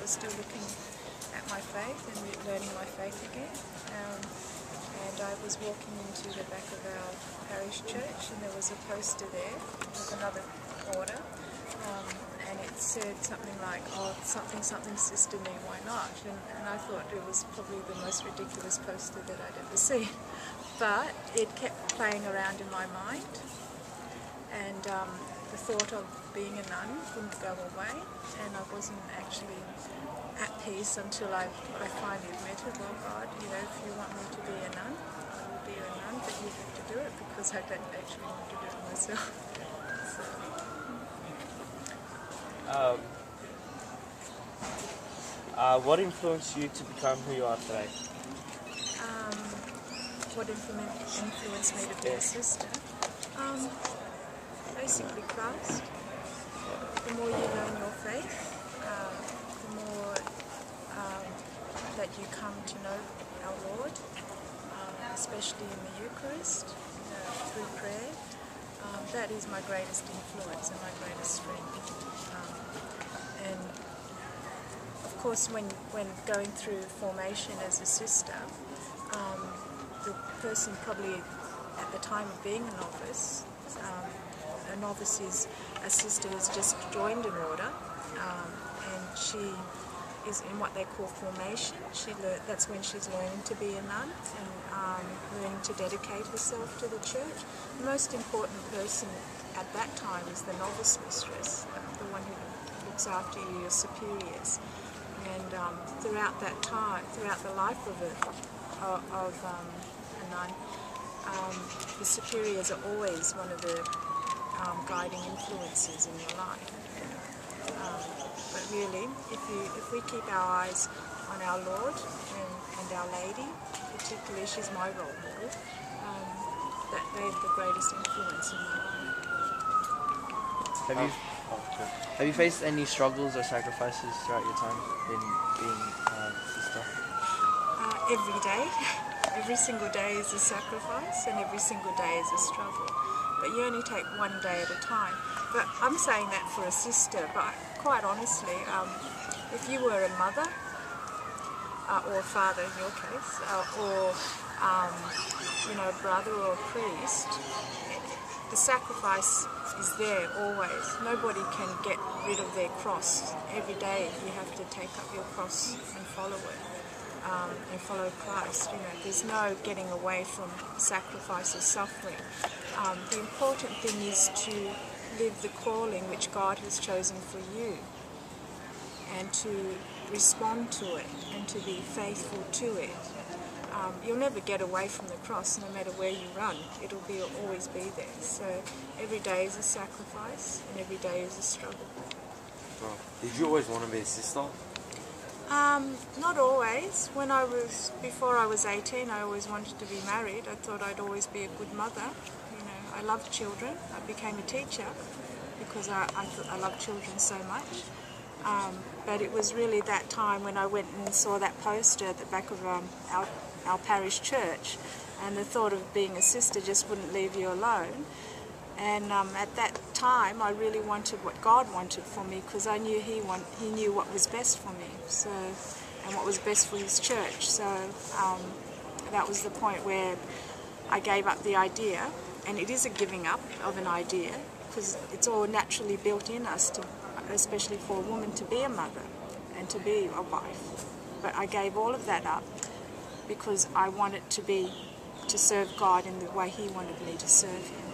was still looking at my faith and learning my faith again. And I was walking into the back of our parish church, and there was a poster there with another order, and it said something like, "Oh, something sister me, why not?" And I thought it was probably the most ridiculous poster that I'd ever seen, but it kept playing around in my mind, and the thought of being a nun wouldn't go away, and I wasn't actually at peace until I finally admitted, well, God, you know, if you want me to be a nun, I will be a nun, but you have to do it, because I don't actually want to do it myself. What influenced you to become who you are today? What influenced me to be a sister? Basically Christ. The more you learn your faith, the more that you come to know our Lord, especially in the Eucharist, through prayer. That is my greatest influence and my greatest strength. And of course, when going through formation as a sister, the person probably at the time of being a novice is a sister who's just joined an order, and she is in what they call formation. That's when she's learning to be a nun and learning to dedicate herself to the church. The most important person at that time is the novice mistress, the one who looks after you, your superiors. And throughout that time, throughout the life of a nun, the superiors are always one of the guiding influences in your life. But really, if we keep our eyes on our Lord and Our Lady, particularly she's my role model, that they're the greatest influence in my life. Have you faced any struggles or sacrifices throughout your time in being a sister? Every day. Every single day is a sacrifice, and every single day is a struggle. But you only take one day at a time. But I'm saying that for a sister, but quite honestly, if you were a mother, or a father in your case, or you know, a brother or a priest, the sacrifice is there always. Nobody can get rid of their cross. Every day you have to take up your cross and follow it. And follow Christ. You know, there's no getting away from sacrifice or suffering. The important thing is to live the calling which God has chosen for you, and to respond to it and to be faithful to it. You'll never get away from the cross, no matter where you run. It'll always be there. So every day is a sacrifice, and every day is a struggle. Oh. Did you always want to be a sister? Not always. Before I was 18, I always wanted to be married. I thought I'd always be a good mother. You know, I loved children. I became a teacher because I love children so much. But it was really that time when I went and saw that poster at the back of our parish church, and the thought of being a sister just wouldn't leave you alone. And at that time, I really wanted what God wanted for me, because I knew He knew what was best for me, and what was best for His church. So that was the point where I gave up the idea, and it is a giving up of an idea, because it's all naturally built in us, especially for a woman, to be a mother and to be a wife. But I gave all of that up because I wanted to serve God in the way He wanted me to serve Him.